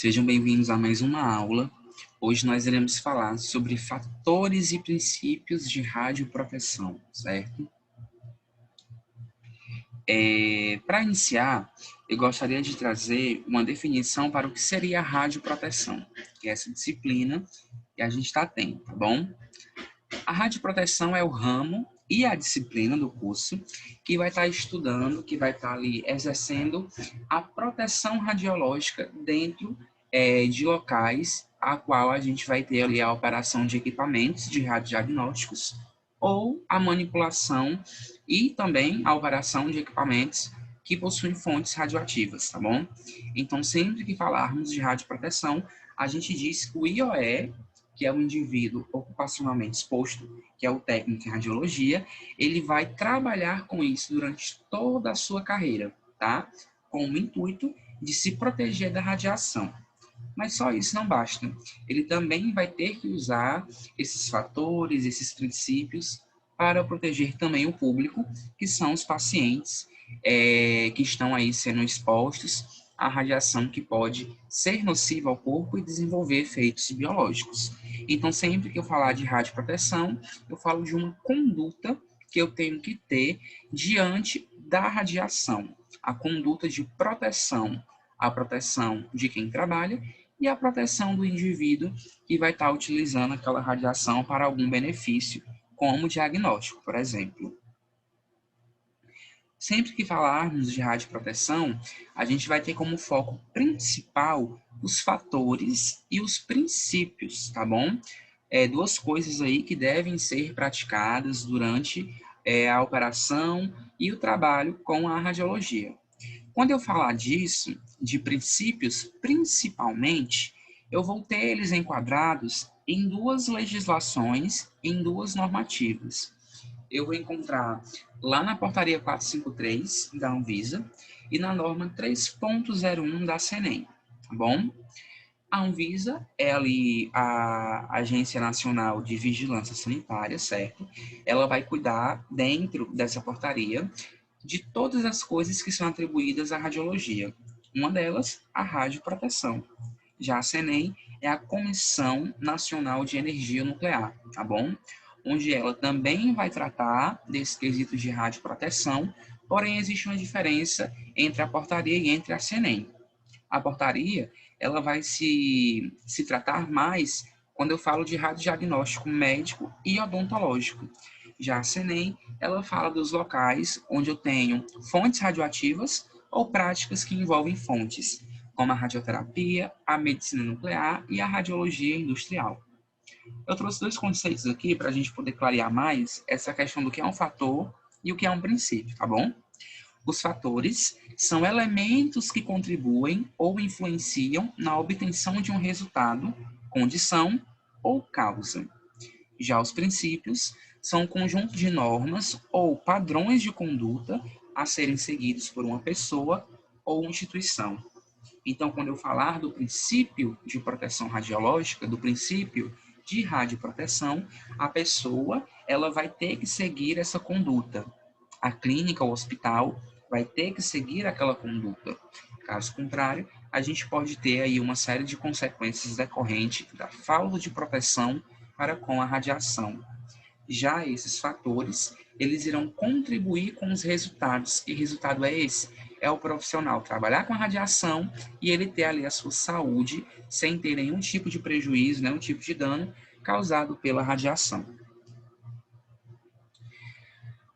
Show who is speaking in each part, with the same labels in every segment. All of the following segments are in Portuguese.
Speaker 1: Sejam bem-vindos a mais uma aula. Hoje nós iremos falar sobre fatores e princípios de radioproteção, certo? Para iniciar, eu gostaria de trazer uma definição para o que seria a radioproteção, que é essa disciplina que a gente está tendo, tá bom? A radioproteção é o ramo e a disciplina do curso que vai estar estudando, que vai estar ali exercendo a proteção radiológica dentro de locais a qual a gente vai ter ali a operação de equipamentos de radiodiagnósticos ou a manipulação e também a operação de equipamentos que possuem fontes radioativas, tá bom? Então, sempre que falarmos de radioproteção, a gente diz que o IOE, que é o indivíduo ocupacionalmente exposto, que é o técnico em radiologia, ele vai trabalhar com isso durante toda a sua carreira, tá? Com o intuito de se proteger da radiação. Mas só isso não basta. Ele também vai ter que usar esses fatores, esses princípios, para proteger também o público, que são os pacientes que estão aí sendo expostos à radiação que pode ser nociva ao corpo e desenvolver efeitos biológicos. Então, sempre que eu falar de radioproteção, eu falo de uma conduta que eu tenho que ter diante da radiação. A conduta de proteção, a proteção de quem trabalha e a proteção do indivíduo que vai estar utilizando aquela radiação para algum benefício, como diagnóstico, por exemplo. Sempre que falarmos de radioproteção, a gente vai ter como foco principal os fatores e os princípios, tá bom? Duas coisas aí que devem ser praticadas durante a operação e o trabalho com a radiologia. Quando eu falar disso, de princípios principalmente, eu vou ter eles enquadrados em duas legislações, em duas normativas. Eu vou encontrar lá na portaria 453 da Anvisa e na norma 3.01 da CNEM, tá bom? A Anvisa é ali a Agência Nacional de Vigilância Sanitária, certo? Ela vai cuidar, dentro dessa portaria, de todas as coisas que são atribuídas à radiologia. Uma delas, a radioproteção. Já a CNEM é a Comissão Nacional de Energia Nuclear, tá bom? Onde ela também vai tratar desse quesito de radioproteção, porém existe uma diferença entre a portaria e entre a CNEM. A portaria, ela vai se tratar mais quando eu falo de radiodiagnóstico médico e odontológico. Já a CNEM, ela fala dos locais onde eu tenho fontes radioativas ou práticas que envolvem fontes, como a radioterapia, a medicina nuclear e a radiologia industrial. Eu trouxe dois conceitos aqui para a gente poder clarear mais essa questão do que é um fator e o que é um princípio, tá bom? Os fatores são elementos que contribuem ou influenciam na obtenção de um resultado, condição ou causa. Já os princípios são um conjunto de normas ou padrões de conduta a serem seguidos por uma pessoa ou instituição. Então, quando eu falar do princípio de proteção radiológica, do princípio de radioproteção, a pessoa ela vai ter que seguir essa conduta. A clínica, o hospital, vai ter que seguir aquela conduta. Caso contrário, a gente pode ter aí uma série de consequências decorrentes da falta de proteção para com a radiação. Já esses fatores, eles irão contribuir com os resultados. Que resultado é esse? É o profissional trabalhar com a radiação e ele ter ali a sua saúde sem ter nenhum tipo de prejuízo, nenhum tipo de dano causado pela radiação.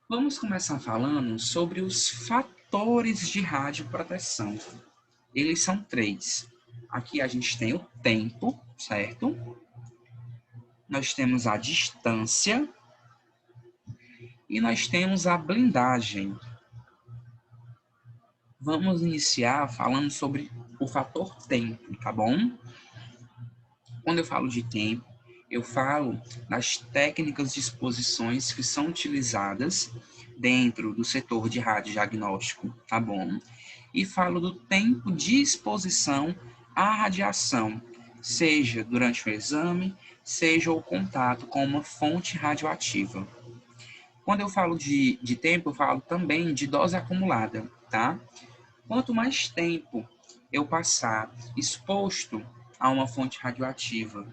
Speaker 1: Vamos começar falando sobre os fatores de radioproteção. Eles são três. Aqui a gente tem o tempo, certo? Nós temos a distância e nós temos a blindagem. Vamos iniciar falando sobre o fator tempo, tá bom? Quando eu falo de tempo, eu falo das técnicas de exposições que são utilizadas dentro do setor de radiodiagnóstico, tá bom? E falo do tempo de exposição à radiação, seja durante o exame, seja o contato com uma fonte radioativa. Quando eu falo de tempo, eu falo também de dose acumulada, tá? Quanto mais tempo eu passar exposto a uma fonte radioativa,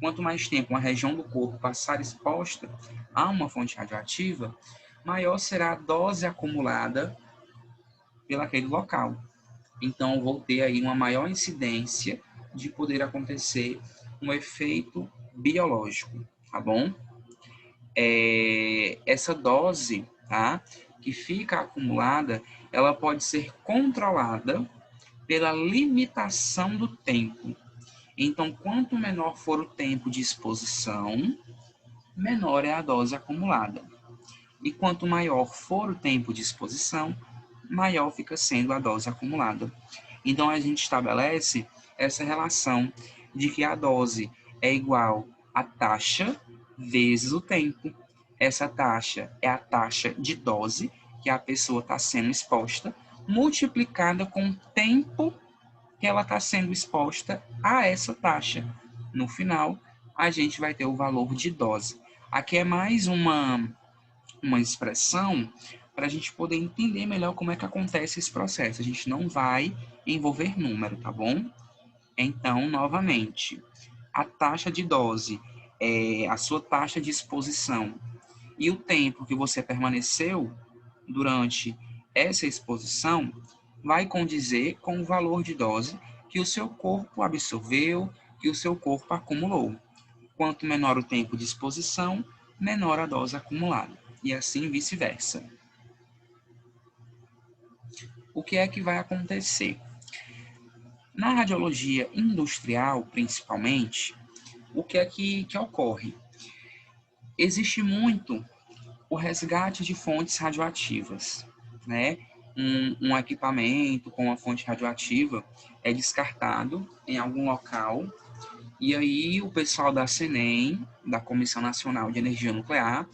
Speaker 1: quanto mais tempo uma região do corpo passar exposta a uma fonte radioativa, maior será a dose acumulada pelaquele local. Então, eu vou ter aí uma maior incidência de poder acontecer um efeito biológico, tá bom? Essa dose, tá, que fica acumulada, ela pode ser controlada pela limitação do tempo. Então, quanto menor for o tempo de exposição, menor é a dose acumulada. E quanto maior for o tempo de exposição, maior fica sendo a dose acumulada. Então, a gente estabelece essa relação de que a dose é igual à taxa vezes o tempo. Essa taxa é a taxa de dose que a pessoa está sendo exposta, multiplicada com o tempo que ela está sendo exposta a essa taxa. No final, a gente vai ter o valor de dose. Aqui é mais uma expressão para a gente poder entender melhor como é que acontece esse processo. A gente não vai envolver número, tá bom? Então, novamente, a taxa de dose é a sua taxa de exposição e o tempo que você permaneceu durante essa exposição vai condizer com o valor de dose que o seu corpo absorveu, que o seu corpo acumulou. Quanto menor o tempo de exposição, menor a dose acumulada, e assim vice-versa. O que é que vai acontecer? Na radiologia industrial, principalmente, o que é que ocorre? Existe muito o resgate de fontes radioativas, né? Um equipamento com uma fonte radioativa é descartado em algum local e aí o pessoal da CENEM, da Comissão Nacional de Energia Nuclear,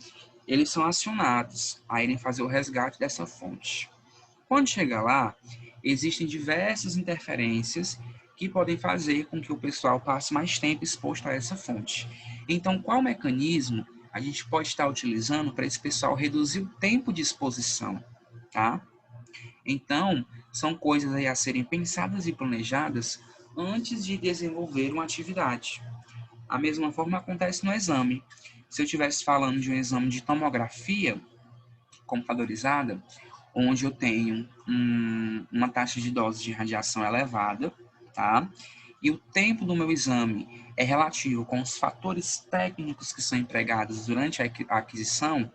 Speaker 1: eles são acionados a irem fazer o resgate dessa fonte. Quando chega lá, existem diversas interferências que podem fazer com que o pessoal passe mais tempo exposto a essa fonte. Então, qual mecanismo a gente pode estar utilizando para esse pessoal reduzir o tempo de exposição, tá? Então, são coisas aí a serem pensadas e planejadas antes de desenvolver uma atividade. A mesma forma acontece no exame. Se eu estivesse falando de um exame de tomografia computadorizada, onde eu tenho uma taxa de dose de radiação elevada, tá? E o tempo do meu exame é relativo com os fatores técnicos que são empregados durante a aquisição,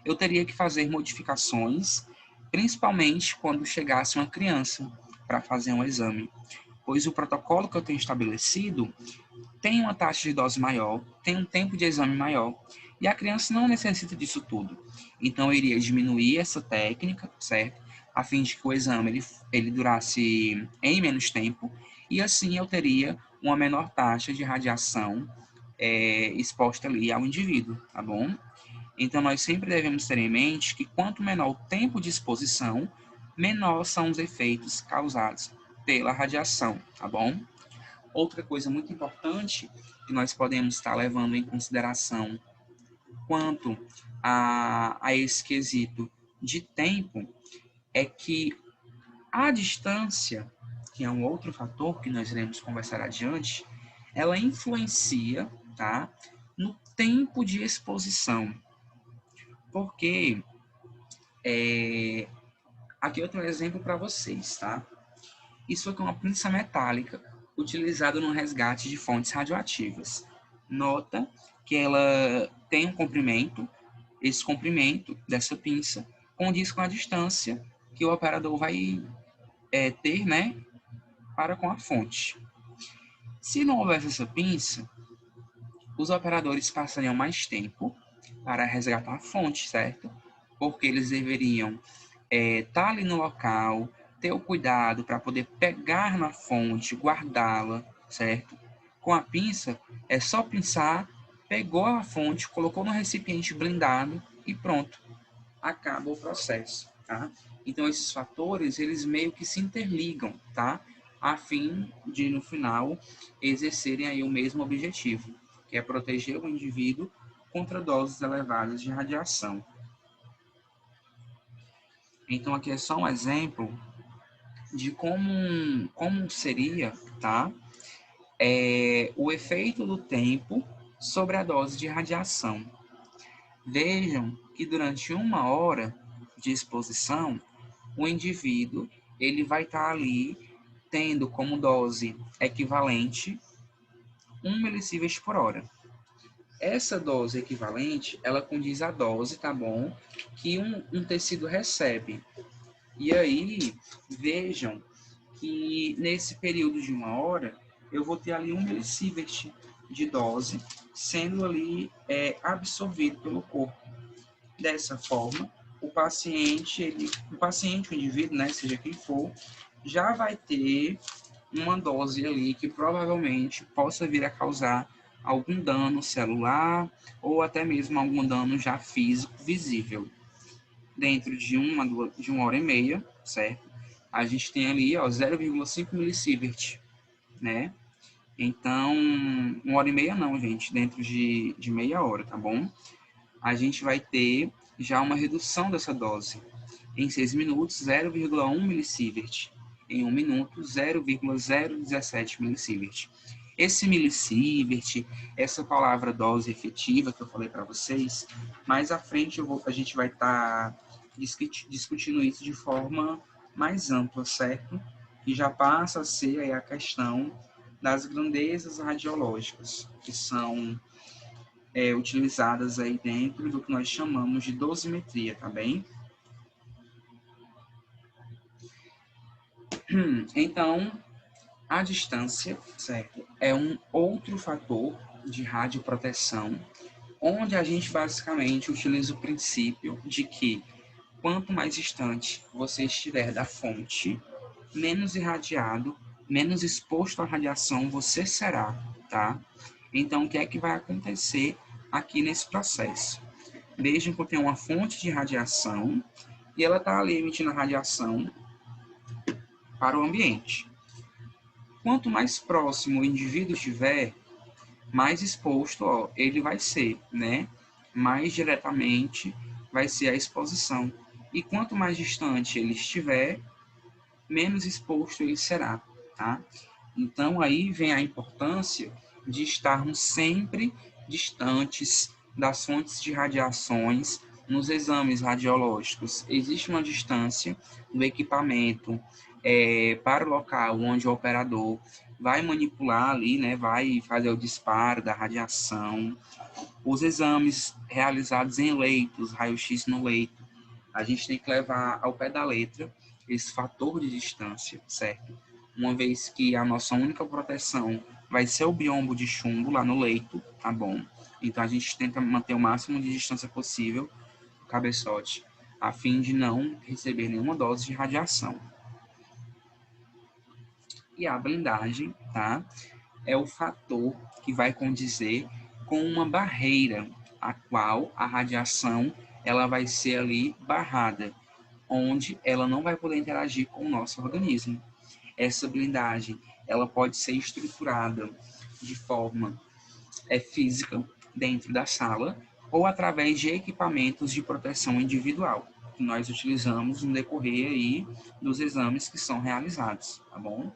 Speaker 1: eu teria que fazer modificações, principalmente quando chegasse uma criança para fazer um exame, pois o protocolo que eu tenho estabelecido tem uma taxa de dose maior, tem um tempo de exame maior, e a criança não necessita disso tudo. Então, eu iria diminuir essa técnica, certo? A fim de que o exame ele durasse em menos tempo, e assim eu teria uma menor taxa de radiação exposta ali ao indivíduo, tá bom? Então, nós sempre devemos ter em mente que quanto menor o tempo de exposição, menor são os efeitos causados pela radiação, tá bom? Outra coisa muito importante que nós podemos estar levando em consideração quanto a esse quesito de tempo é que a distância, que é um outro fator que nós iremos conversar adiante, ela influencia, tá, no tempo de exposição. Porque aqui eu tenho um exemplo para vocês, tá? Isso aqui é uma pinça metálica utilizada no resgate de fontes radioativas. Nota que ela tem um comprimento, esse comprimento dessa pinça condiz com a distância que o operador vai ter, né, para com a fonte. Se não houvesse essa pinça, os operadores passariam mais tempo para resgatar a fonte, certo? Porque eles deveriam estar ali no local, ter o cuidado para poder pegar na fonte, guardá-la, certo? Com a pinça, é só pinçar, pegou a fonte, colocou no recipiente blindado e pronto, acaba o processo, tá? Então, esses fatores, eles meio que se interligam, tá? A fim de, no final, exercerem aí o mesmo objetivo, que é proteger o indivíduo contra doses elevadas de radiação. Então, aqui é só um exemplo de como seria, tá? O efeito do tempo sobre a dose de radiação. Vejam que durante 1 hora de exposição, o indivíduo ele vai estar ali tendo como dose equivalente 1 milisievert por hora. Essa dose equivalente, ela condiz a dose, tá bom, que um tecido recebe. E aí, vejam que nesse período de 1 hora, eu vou ter ali 1 milisievert de dose sendo ali absorvido pelo corpo. Dessa forma, o paciente, o indivíduo, né, seja quem for, já vai ter uma dose ali que provavelmente possa vir a causar algum dano celular ou até mesmo algum dano já físico visível. Dentro de 1 hora e meia, certo? A gente tem ali 0,5 milisievert, né? Então, 1 hora e meia não, gente, dentro de meia hora, tá bom? A gente vai ter já uma redução dessa dose. Em 6 minutos, 0,1 milisievert. Em 1 minuto, 0,017 milisievert. Esse milisievert, essa palavra dose efetiva que eu falei para vocês, mais à frente a gente vai estar discutindo isso de forma mais ampla, certo? E já passa a ser aí a questão das grandezas radiológicas, que são utilizadas aí dentro do que nós chamamos de dosimetria, tá bem? Então, a distância, certo, é um outro fator de radioproteção, onde a gente basicamente utiliza o princípio de que quanto mais distante você estiver da fonte, menos irradiado, menos exposto à radiação você será, tá? Então, o que é que vai acontecer aqui nesse processo? Vejam que eu tenho uma fonte de radiação e ela está ali emitindo a radiação para o ambiente. Quanto mais próximo o indivíduo estiver, mais exposto ele vai ser, né? Mais diretamente vai ser a exposição. E quanto mais distante ele estiver, menos exposto ele será, tá? Então aí vem a importância de estarmos sempre distantes das fontes de radiações nos exames radiológicos. Existe uma distância do equipamento para o local onde o operador vai manipular ali, né, vai fazer o disparo da radiação. Os exames realizados em leitos, raio-x no leito, a gente tem que levar ao pé da letra esse fator de distância, certo? Uma vez que a nossa única proteção vai ser o biombo de chumbo lá no leito, tá bom? Então a gente tenta manter o máximo de distância possível do cabeçote, a fim de não receber nenhuma dose de radiação. E a blindagem, tá? É o fator que vai condizer com uma barreira, a qual a radiação ela vai ser ali barrada, onde ela não vai poder interagir com o nosso organismo. Essa blindagem ela pode ser estruturada de forma física dentro da sala ou através de equipamentos de proteção individual que nós utilizamos no decorrer aí dos exames que são realizados, tá bom?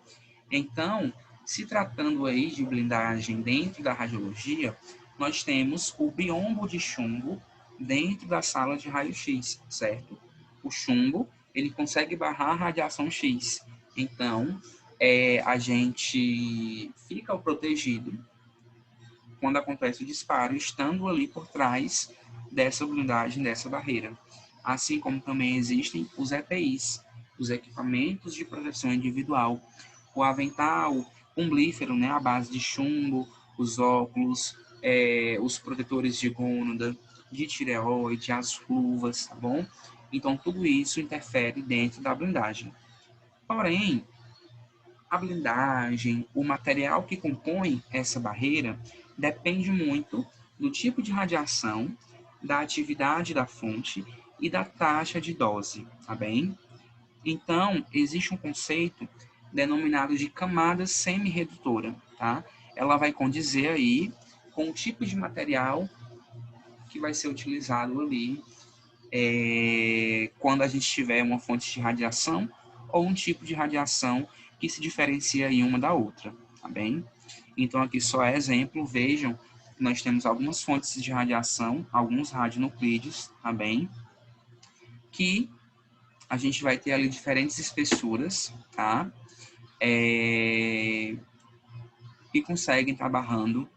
Speaker 1: Então, se tratando aí de blindagem dentro da radiologia, nós temos o biombo de chumbo dentro da sala de raio-x, certo? O chumbo, ele consegue barrar a radiação X. Então, a gente fica protegido quando acontece o disparo, estando ali por trás dessa blindagem, dessa barreira. Assim como também existem os EPIs, os equipamentos de proteção individual, o avental umbrífero, né, à base de chumbo, os óculos, os protetores de gônada, de tireoide, as luvas, tá bom? Então, tudo isso interfere dentro da blindagem. Porém, a blindagem, o material que compõe essa barreira, depende muito do tipo de radiação, da atividade da fonte e da taxa de dose, tá bem? Então, existe um conceito denominado de camada semi-redutora, tá? Ela vai condizer aí com o tipo de material que vai ser utilizado ali quando a gente tiver uma fonte de radiação ou um tipo de radiação que se diferencia em uma da outra, tá bem? Então, aqui só é exemplo, vejam, nós temos algumas fontes de radiação, alguns radionuclídeos, tá bem? Que a gente vai ter ali diferentes espessuras, tá? Que conseguem estar barrando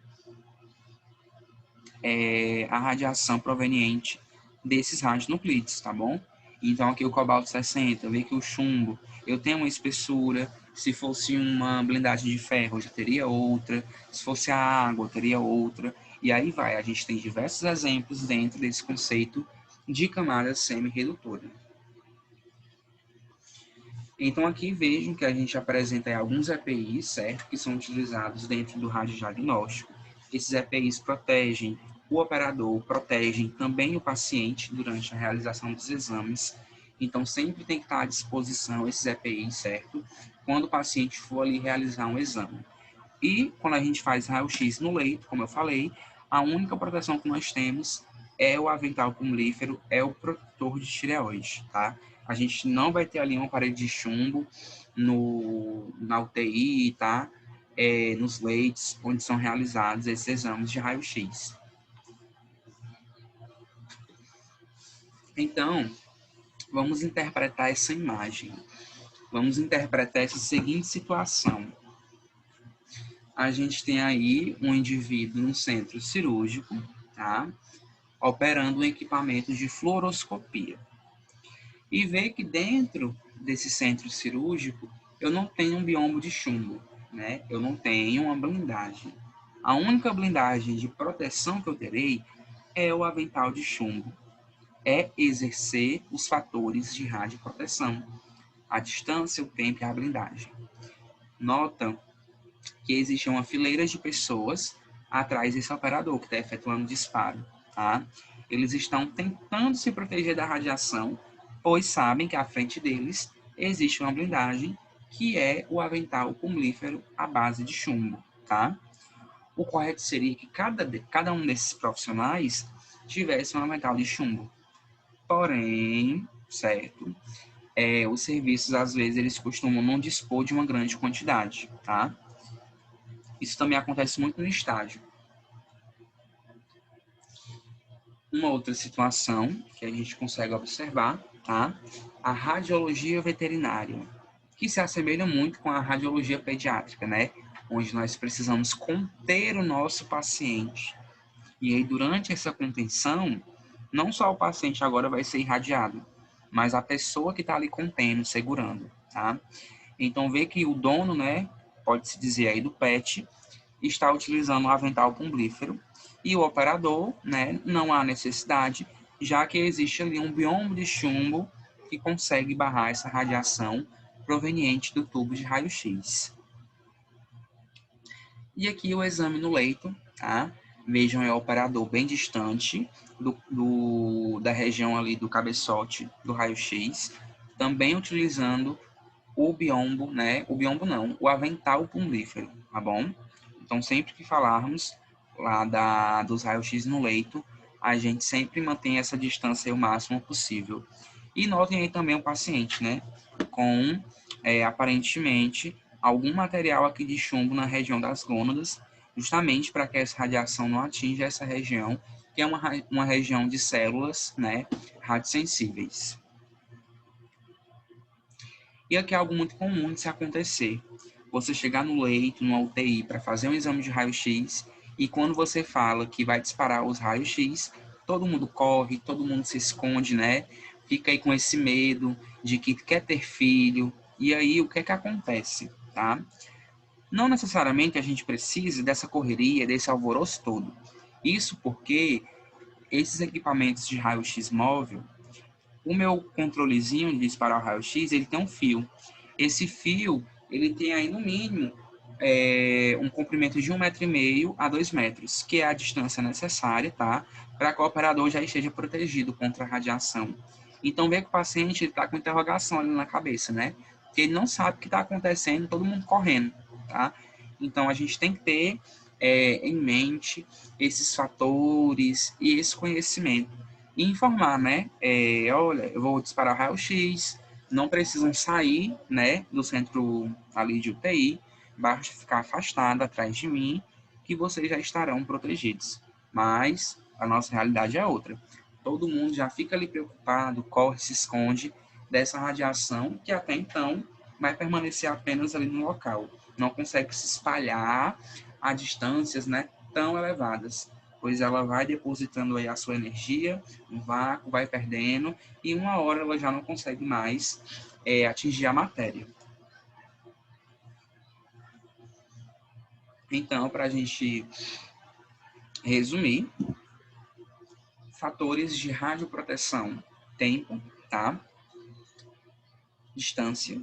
Speaker 1: a radiação proveniente desses radionuclídeos, tá bom? Então, aqui o cobalto 60, vê que o chumbo, eu tenho uma espessura, se fosse uma blindagem de ferro, eu já teria outra, se fosse a água, eu teria outra, e aí vai. A gente tem diversos exemplos dentro desse conceito de camada semi-redutora. Então, aqui vejam que a gente apresenta alguns EPIs, certo? Que são utilizados dentro do radiodiagnóstico. Esses EPIs protegem o operador, protegem também o paciente durante a realização dos exames. Então, sempre tem que estar à disposição esses EPIs, certo? Quando o paciente for ali realizar um exame. E quando a gente faz raio-x no leito, como eu falei, a única proteção que nós temos é o avental pulmonífero, é o protetor de tireoide, tá? A gente não vai ter ali uma parede de chumbo na UTI, tá? Nos leitos onde são realizados esses exames de raio-x. Então, vamos interpretar essa imagem. Vamos interpretar essa seguinte situação. A gente tem aí um indivíduo no centro cirúrgico, tá? Operando um equipamento de fluoroscopia. E vê que dentro desse centro cirúrgico eu não tenho um biombo de chumbo, né? Eu não tenho uma blindagem. A única blindagem de proteção que eu terei é o avental de chumbo. É exercer os fatores de radioproteção, a distância, o tempo e a blindagem. Nota que existe uma fileira de pessoas atrás desse operador que está efetuando o disparo, tá? Eles estão tentando se proteger da radiação, pois sabem que à frente deles existe uma blindagem que é o avental pulmonífero à base de chumbo, tá? O correto seria que cada um desses profissionais tivesse um avental de chumbo. Porém, certo, os serviços, às vezes, eles costumam não dispor de uma grande quantidade, tá? Isso também acontece muito no estágio. Uma outra situação que a gente consegue observar, tá? A radiologia veterinária, que se assemelha muito com a radiologia pediátrica, né? Onde nós precisamos conter o nosso paciente. E aí, durante essa contenção, não só o paciente agora vai ser irradiado, mas a pessoa que está ali contendo, segurando, tá? Então, vê que o dono, né, pode-se dizer aí do PET, está utilizando o avental pulmonífero e o operador, né, não há necessidade, já que existe ali um biombo de chumbo que consegue barrar essa radiação proveniente do tubo de raio-x. E aqui o exame no leito, tá? Vejam, é o operador bem distante da região ali do cabeçote do raio-x, também utilizando o biombo, né? O biombo não, o avental pulmonífero, tá bom? Então, sempre que falarmos lá dos raios-x no leito, a gente sempre mantém essa distância o máximo possível. E notem aí também o paciente, né? Com, aparentemente, algum material aqui de chumbo na região das gônadas, justamente para que essa radiação não atinja essa região, que é uma região de células, né, radiosensíveis. E aqui é algo muito comum de se acontecer. Você chegar no leito, numa UTI, para fazer um exame de raio-x, e quando você fala que vai disparar os raios-x, todo mundo corre, todo mundo se esconde, né? Fica aí com esse medo de que quer ter filho. E aí, o que é que acontece, tá? Não necessariamente a gente precisa dessa correria, desse alvoroço todo. Isso porque esses equipamentos de raio-x móvel, o meu controlezinho de disparar o raio-x, ele tem um fio. Esse fio, ele tem aí no mínimo um comprimento de 1,5 m a 2 metros, que é a distância necessária, tá? Para que o operador já esteja protegido contra a radiação. Então, vê que o paciente está com interrogação ali na cabeça, né? Porque ele não sabe o que está acontecendo, todo mundo correndo, tá? Então, a gente tem que ter em mente esses fatores e esse conhecimento e informar, né? Olha, eu vou disparar raio-x, não precisam sair, né, do centro ali de UTI, basta ficar afastado atrás de mim, que vocês já estarão protegidos. Mas a nossa realidade é outra. Todo mundo já fica ali preocupado, corre, se esconde dessa radiação que até então vai permanecer apenas ali no local. Não consegue se espalhar a distâncias, né, tão elevadas, pois ela vai depositando aí a sua energia, um vácuo, vai perdendo, e uma hora ela já não consegue mais atingir a matéria. Então, para a gente resumir, fatores de radioproteção: tempo, tá? Distância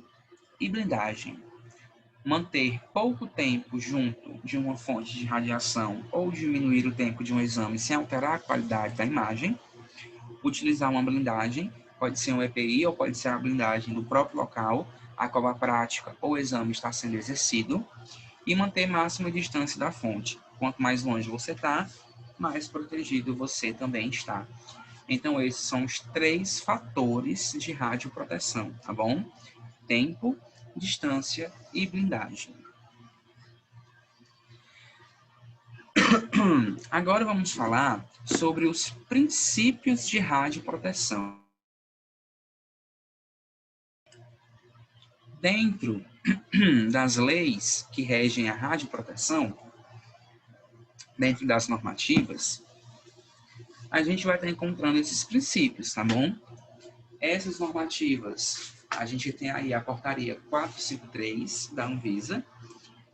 Speaker 1: e blindagem. Manter pouco tempo junto de uma fonte de radiação ou diminuir o tempo de um exame sem alterar a qualidade da imagem. Utilizar uma blindagem, pode ser um EPI ou pode ser a blindagem do próprio local a qual a prática ou exame está sendo exercido. E manter máxima distância da fonte. Quanto mais longe você está, mais protegido você também está. Então, esses são os 3 fatores de radioproteção, tá bom? Tempo, distância e blindagem. Agora vamos falar sobre os princípios de radioproteção. Dentro das leis que regem a radioproteção, dentro das normativas, a gente vai estar encontrando esses princípios, tá bom? Essas normativas, a gente tem aí a portaria 453 da Anvisa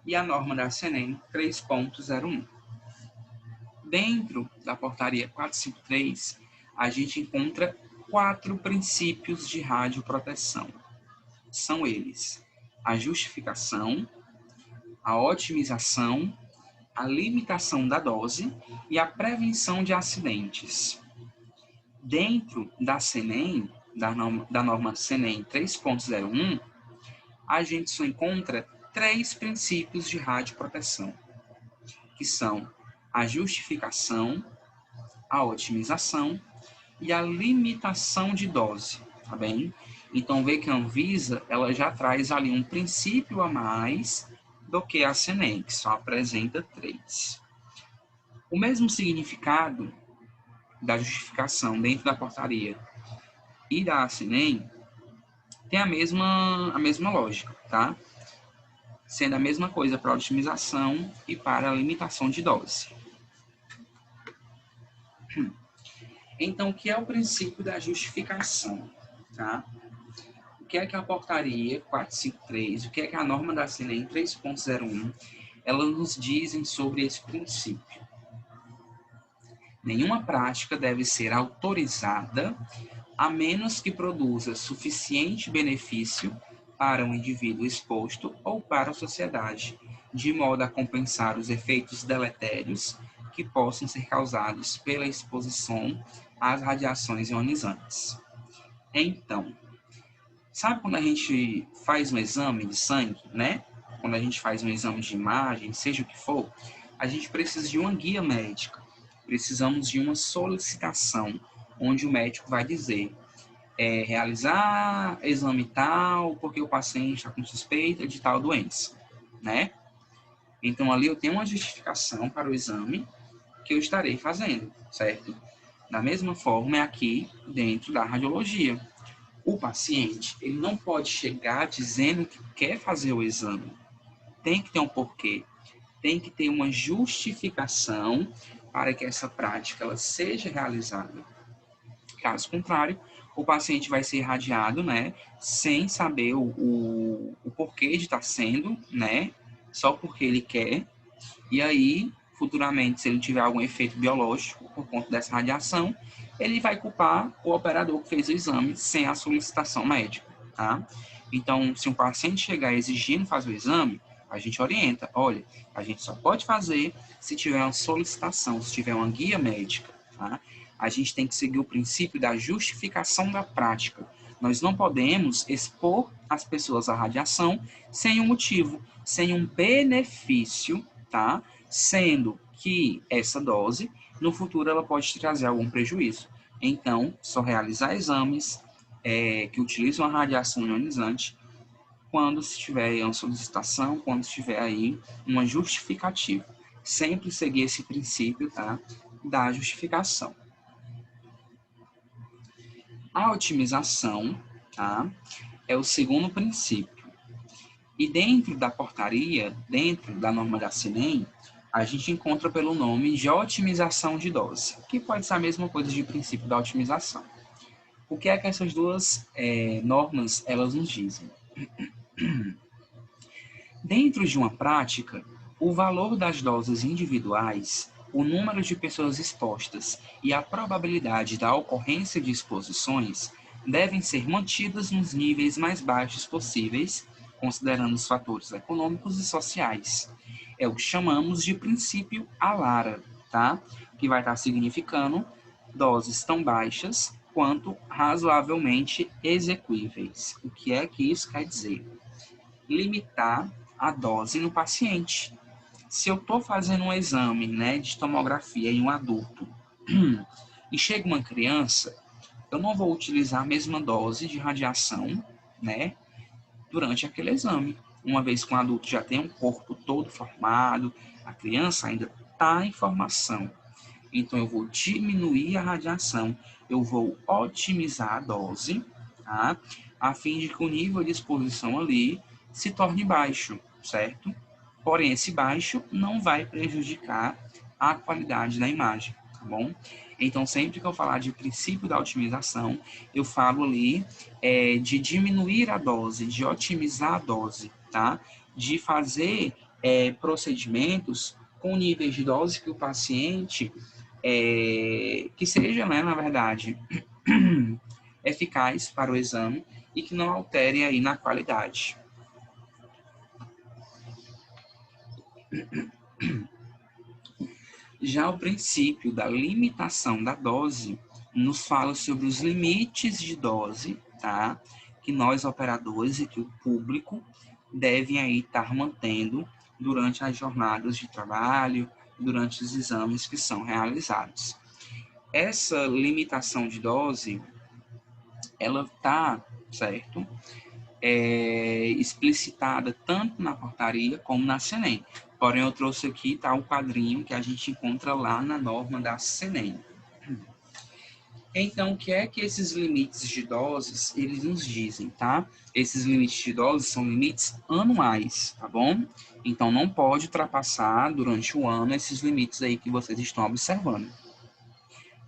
Speaker 1: e a norma da CNEM 3.01. Dentro da portaria 453, a gente encontra 4 princípios de radioproteção. São eles: a justificação, a otimização, a limitação da dose e a prevenção de acidentes. Dentro da CNEM, da norma CNEM 3.01, a gente só encontra 3 princípios de radioproteção, que são a justificação, a otimização e a limitação de dose, tá bem? Então, vê que a Anvisa, ela já traz ali um princípio a mais do que a CNEM, que só apresenta 3. O mesmo significado da justificação dentro da portaria e da CNEM tem a mesma lógica, tá? Sendo a mesma coisa para a otimização e para a limitação de dose. Então, o que é o princípio da justificação, tá? O que é que a portaria 453, o que é que a norma da CNEM 3.01, elas nos dizem sobre esse princípio? Nenhuma prática deve ser autorizada a menos que produza suficiente benefício para o indivíduo exposto ou para a sociedade, de modo a compensar os efeitos deletérios que possam ser causados pela exposição às radiações ionizantes. Então, sabe quando a gente faz um exame de sangue, né? Quando a gente faz um exame de imagem, seja o que for, a gente precisa de uma guia médica. Precisamos de uma solicitação, onde o médico vai dizer realizar exame tal, porque o paciente está com suspeita de tal doença, né? Então, ali eu tenho uma justificação para o exame que eu estarei fazendo, certo? Da mesma forma, é aqui dentro da radiologia. O paciente, ele não pode chegar dizendo que quer fazer o exame. Tem que ter um porquê. Tem que ter uma justificação para que essa prática ela seja realizada. Caso contrário, o paciente vai ser irradiado, né, sem saber o porquê de estar sendo, né, só porque ele quer. E aí, futuramente, se ele tiver algum efeito biológico por conta dessa radiação, ele vai culpar o operador que fez o exame sem a solicitação médica, tá? Então, se um paciente chegar exigindo fazer o exame, a gente orienta, olha, a gente só pode fazer se tiver uma solicitação, se tiver uma guia médica, tá? A gente tem que seguir o princípio da justificação da prática. Nós não podemos expor as pessoas à radiação sem um motivo, sem um benefício, tá? Sendo que essa dose, no futuro, ela pode trazer algum prejuízo. Então, só realizar exames que utilizam a radiação ionizante quando estiver aí uma solicitação, quando estiver aí uma justificativa. Sempre seguir esse princípio, tá, da justificação. A otimização, tá, é o segundo princípio. E dentro da portaria, dentro da norma da CNEM, a gente encontra pelo nome de otimização de dose, que pode ser a mesma coisa de princípio da otimização. O que é que essas duas normas elas nos dizem? Dentro de uma prática, o valor das doses individuais, o número de pessoas expostas e a probabilidade da ocorrência de exposições devem ser mantidas nos níveis mais baixos possíveis, considerando os fatores econômicos e sociais. É o que chamamos de princípio ALARA, tá? Que vai estar significando doses tão baixas quanto razoavelmente execuíveis. O que é que isso quer dizer? Limitar a dose no paciente. Se eu estou fazendo um exame, né, de tomografia em um adulto e chega uma criança, eu não vou utilizar a mesma dose de radiação, né, durante aquele exame. Uma vez que o adulto já tem um corpo todo formado, a criança ainda está em formação. Então, eu vou diminuir a radiação, eu vou otimizar a dose, tá? A fim de que o nível de exposição ali se torne baixo, certo? Porém, esse baixo não vai prejudicar a qualidade da imagem, tá bom? Então, sempre que eu falar de princípio da otimização, eu falo ali de diminuir a dose, de otimizar a dose, tá? De fazer procedimentos com níveis de dose que o paciente que seja, né, na verdade, eficaz para o exame e que não altere aí na qualidade. Já o princípio da limitação da dose nos fala sobre os limites de dose, tá? Que nós operadores e que o público devem aí estar mantendo durante as jornadas de trabalho, durante os exames que são realizados. Essa limitação de dose, ela está, certo, explicitada tanto na portaria como na CNEM. Porém, eu trouxe aqui tá, o quadrinho que a gente encontra lá na norma da CNEM. Então, o que é que esses limites de doses, eles nos dizem, tá? Esses limites de doses são limites anuais, tá bom? Então, não pode ultrapassar durante o ano esses limites aí que vocês estão observando.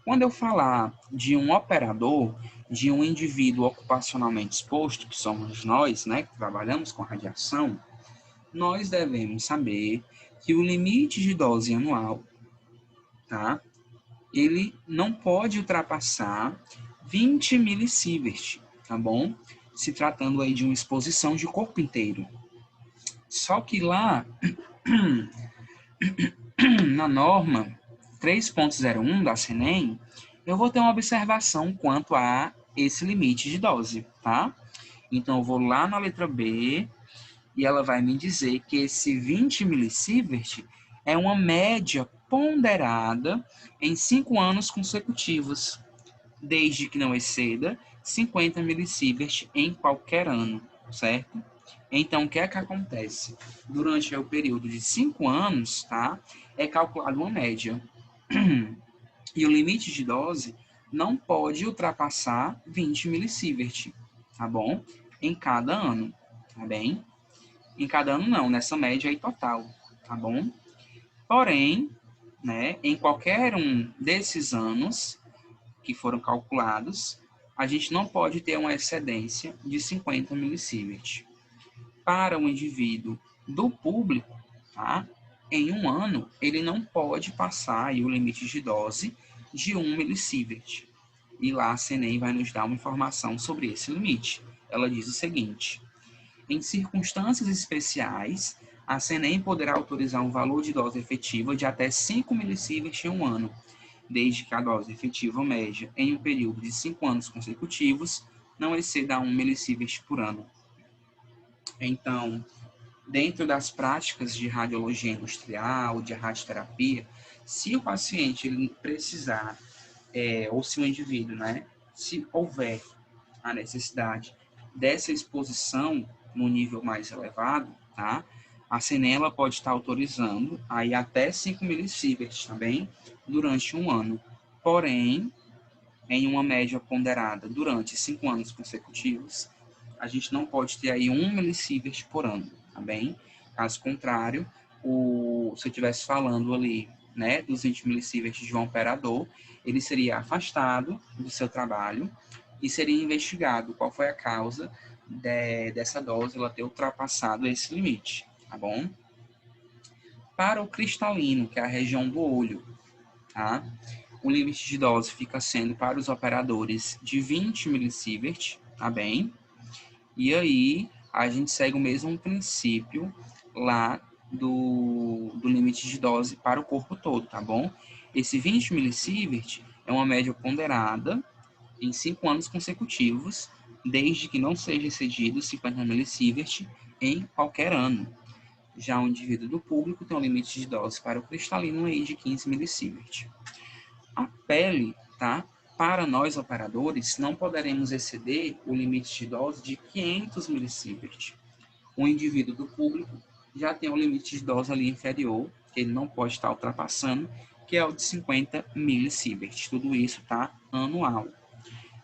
Speaker 1: Quando eu falar de um operador, de um indivíduo ocupacionalmente exposto, que somos nós, né, que trabalhamos com radiação, nós devemos saber que o limite de dose anual, tá, ele não pode ultrapassar 20 milisievert, tá bom? Se tratando aí de uma exposição de corpo inteiro. Só que lá, na norma 3.01 da CNEM, eu vou ter uma observação quanto a esse limite de dose, tá? Então, eu vou lá na letra B e ela vai me dizer que esse 20 milisievert é uma média ponderada em 5 anos consecutivos, desde que não exceda 50 milisievert em qualquer ano, certo? Então, o que é que acontece? Durante o período de 5 anos, tá? É calculada uma média. E o limite de dose não pode ultrapassar 20 milisievert, tá bom? Em cada ano, tá bem? Em cada ano não, nessa média aí total, tá bom? Porém, né, em qualquer um desses anos que foram calculados, a gente não pode ter uma excedência de 50 milisievert. Para um indivíduo do público, tá? Em um ano, ele não pode passar aí o limite de dose de 1 milisievert. E lá a CNEM vai nos dar uma informação sobre esse limite. Ela diz o seguinte: em circunstâncias especiais, a CNEM poderá autorizar um valor de dose efetiva de até 5 milisievert em um ano, desde que a dose efetiva média em um período de 5 anos consecutivos não exceda 1 milisievert por ano. Então, dentro das práticas de radiologia industrial, de radioterapia, se o paciente ele precisar, ou se o indivíduo, né, se houver a necessidade dessa exposição no nível mais elevado, tá? A CNE pode estar autorizando aí até 5 millisieverts também durante um ano. Porém, em uma média ponderada durante 5 anos consecutivos, a gente não pode ter aí 1 millisievert por ano, tá bem? Caso contrário, se eu estivesse falando ali, né, dos 20 millisieverts de um operador, ele seria afastado do seu trabalho e seria investigado qual foi a causa dessa dose ela ter ultrapassado esse limite, tá bom? Para o cristalino, que é a região do olho, tá? O limite de dose fica sendo para os operadores de 20 milisievert, tá bem? E aí a gente segue o mesmo princípio lá do limite de dose para o corpo todo, tá bom? Esse 20 milisievert é uma média ponderada em 5 anos consecutivos, desde que não seja excedido 50 milisievert em qualquer ano. Já o indivíduo do público tem um limite de dose para o cristalino aí de 15 milisievert. A pele, tá? Para nós operadores, não poderemos exceder o limite de dose de 500 milisievert. O indivíduo do público já tem um limite de dose ali inferior, que ele não pode estar ultrapassando, que é o de 50 milisievert. Tudo isso tá anual.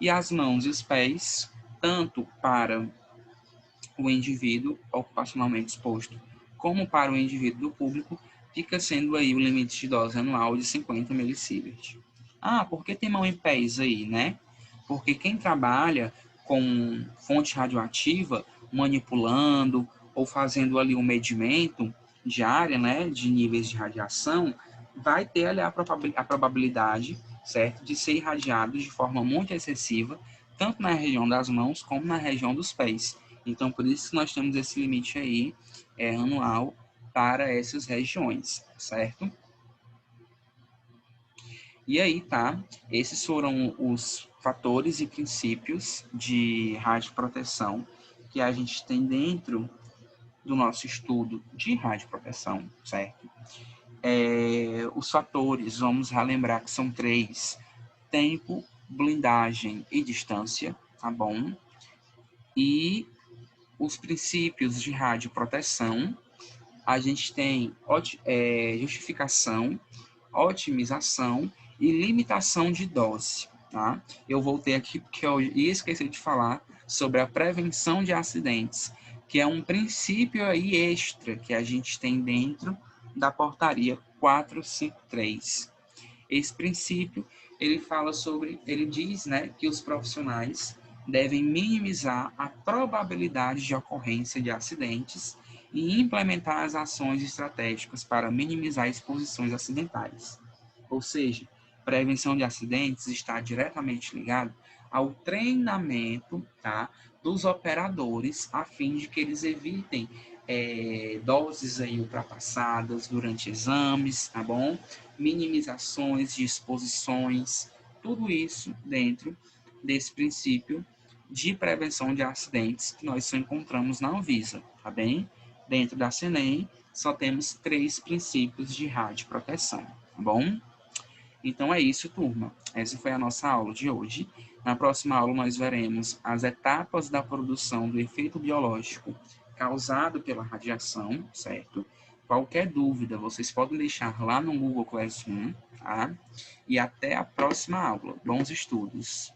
Speaker 1: E as mãos e os pés, tanto para o indivíduo ocupacionalmente exposto, como para o indivíduo do público, fica sendo aí o limite de dose anual de 50 milisievert. Ah, por que tem mão e pés aí, né? Porque quem trabalha com fonte radioativa, manipulando ou fazendo ali um medimento diário, né, de níveis de radiação, vai ter ali a probabilidade, certo, de ser irradiado de forma muito excessiva, tanto na região das mãos como na região dos pés. Então, por isso que nós temos esse limite aí anual para essas regiões, certo? E aí, tá? Esses foram os fatores e princípios de radioproteção que a gente tem dentro do nosso estudo de radioproteção, certo? Os fatores, vamos relembrar que são 3: tempo, blindagem e distância, tá bom? E os princípios de radioproteção, a gente tem justificação, otimização e limitação de dose, tá? Eu voltei aqui porque eu ia esquecer de falar sobre a prevenção de acidentes, que é um princípio aí extra que a gente tem dentro da portaria 453. Esse princípio, ele diz, né, que os profissionais devem minimizar a probabilidade de ocorrência de acidentes e implementar as ações estratégicas para minimizar exposições acidentais. Ou seja, prevenção de acidentes está diretamente ligado ao treinamento, tá, dos operadores, a fim de que eles evitem doses aí ultrapassadas durante exames, tá bom? Minimizações de exposições, tudo isso dentro desse princípio de prevenção de acidentes que nós só encontramos na Anvisa, tá bem? Dentro da CNEM, só temos 3 princípios de radioproteção, tá bom? Então é isso, turma. Essa foi a nossa aula de hoje. Na próxima aula nós veremos as etapas da produção do efeito biológico causado pela radiação, certo? Qualquer dúvida, vocês podem deixar lá no Google Classroom, tá? E até a próxima aula. Bons estudos!